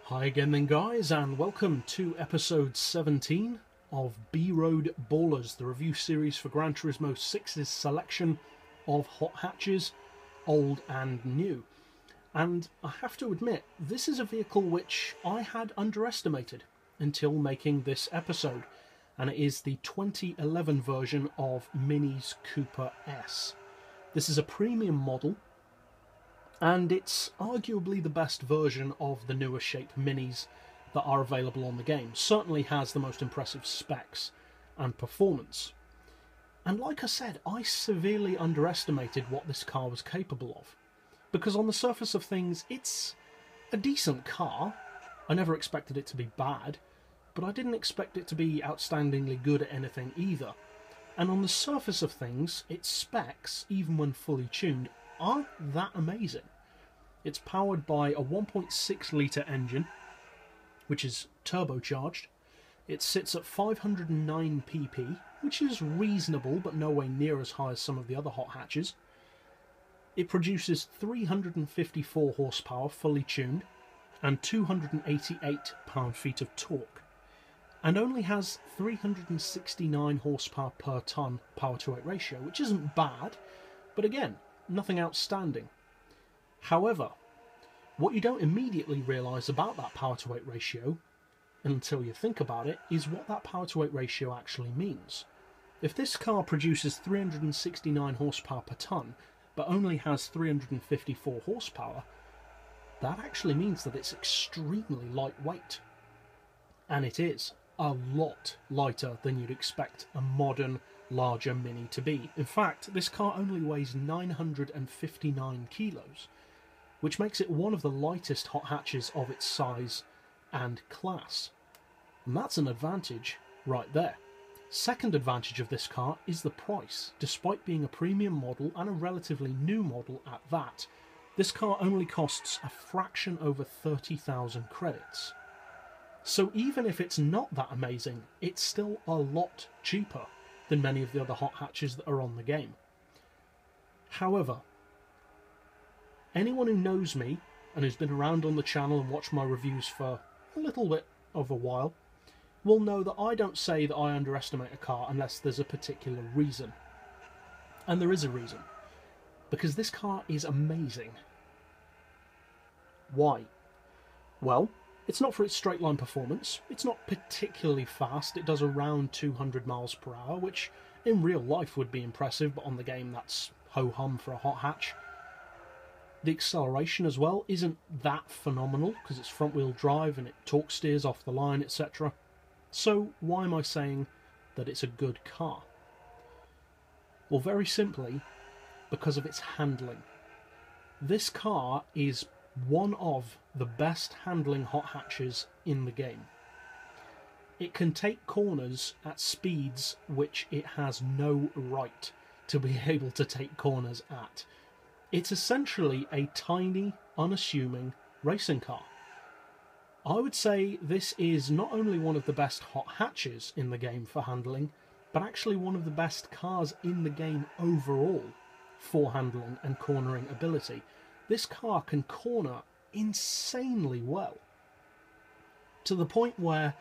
Hi again then guys, and welcome to episode 17 of B-Road Ballers, the review series for Gran Turismo 6's selection of hot hatches, old and new. And I have to admit, this is a vehicle which I had underestimated until making this episode, and it is the 2011 version of Mini's Cooper S. This is a premium model, and it's arguably the best version of the newer shape Minis that are available on the game. Certainly has the most impressive specs and performance. And like I said, I severely underestimated what this car was capable of. Because on the surface of things, it's a decent car. I never expected it to be bad, but I didn't expect it to be outstandingly good at anything either. And on the surface of things, its specs, even when fully tuned, aren't that amazing. It's powered by a 1.6 litre engine, which is turbocharged. It sits at 509 pp, which is reasonable but no way near as high as some of the other hot hatches. It produces 354 horsepower fully tuned and 288 pound-feet of torque, and only has 369 horsepower per tonne power-to-weight ratio, which isn't bad, but again, nothing outstanding. However, what you don't immediately realise about that power-to-weight ratio, until you think about it, is what that power-to-weight ratio actually means. If this car produces 369 horsepower per tonne, but only has 354 horsepower, that actually means that it's extremely lightweight. And it is a lot lighter than you'd expect a modern, larger Mini to be. In fact, this car only weighs 959 kilos, which makes it one of the lightest hot hatches of its size and class. And that's an advantage right there. Second advantage of this car is the price. Despite being a premium model and a relatively new model at that, this car only costs a fraction over 30,000 credits. So even if it's not that amazing, it's still a lot cheaper than many of the other hot hatches that are on the game. However, anyone who knows me and who's been around on the channel and watched my reviews for a little bit of a while will know that I don't say that I underestimate a car unless there's a particular reason. And there is a reason. Because this car is amazing. Why? Well, it's not for its straight line performance. It's not particularly fast. It does around 200 miles per hour, which in real life would be impressive, but on the game that's ho-hum for a hot hatch. The acceleration as well isn't that phenomenal because it's front wheel drive and it torque steers off the line, etc. So why am I saying that it's a good car? Well, very simply, because of its handling. This car is one of the best handling hot hatches in the game. It can take corners at speeds which it has no right to be able to take corners at. It's essentially a tiny, unassuming racing car. I would say this is not only one of the best hot hatches in the game for handling, but actually one of the best cars in the game overall for handling and cornering ability. This car can corner insanely well, to the point where,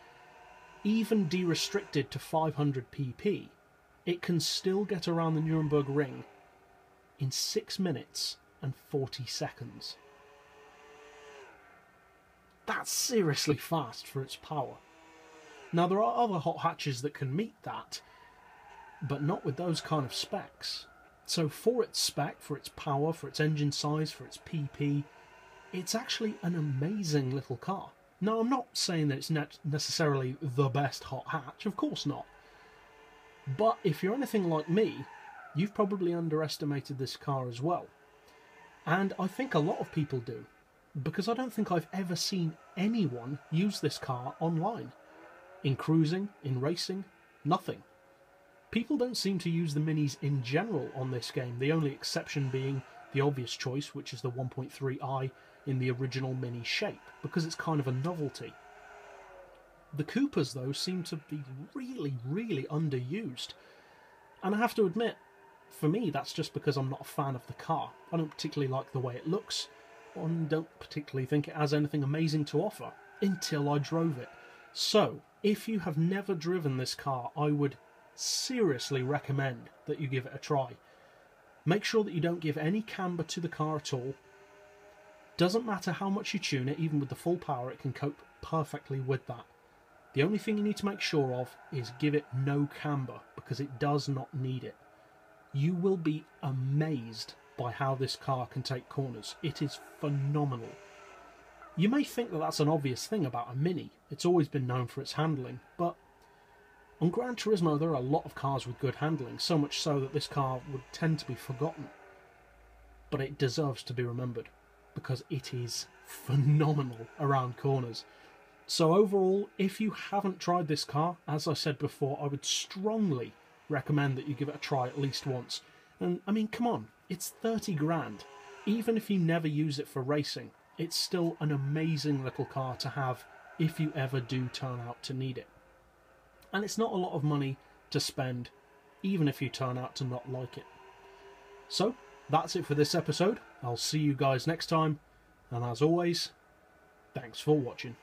even de-restricted to 500 pp, it can still get around the Nuremberg ring in 6 minutes and 40 seconds. That's seriously fast for its power. Now, there are other hot hatches that can meet that, but not with those kind of specs. So for its spec, for its power, for its engine size, for its PP, it's actually an amazing little car. Now, I'm not saying that it's necessarily the best hot hatch, of course not. But if you're anything like me, you've probably underestimated this car as well. And I think a lot of people do, because I don't think I've ever seen anyone use this car online. In cruising, in racing, nothing. People don't seem to use the Minis in general on this game, the only exception being the obvious choice, which is the 1.3i in the original Mini shape, because it's kind of a novelty. The Coopers, though, seem to be really, really underused. And I have to admit, for me, that's just because I'm not a fan of the car. I don't particularly like the way it looks, and don't particularly think it has anything amazing to offer. until I drove it. So, if you have never driven this car, I would seriously recommend that you give it a try. Make sure that you don't give any camber to the car at all. Doesn't matter how much you tune it, even with the full power, it can cope perfectly with that. The only thing you need to make sure of is give it no camber, because it does not need it. You will be amazed by how this car can take corners. It is phenomenal. You may think that that's an obvious thing about a Mini. It's always been known for its handling, but on Gran Turismo there are a lot of cars with good handling, so much so that this car would tend to be forgotten. But it deserves to be remembered, because it is phenomenal around corners. So overall, if you haven't tried this car, as I said before, I would strongly recommend that you give it a try at least once. And I mean, come on, it's 30 grand. Even if you never use it for racing, it's still an amazing little car to have if you ever do turn out to need it. And it's not a lot of money to spend, even if you turn out to not like it. So, that's it for this episode. I'll see you guys next time, and as always, thanks for watching.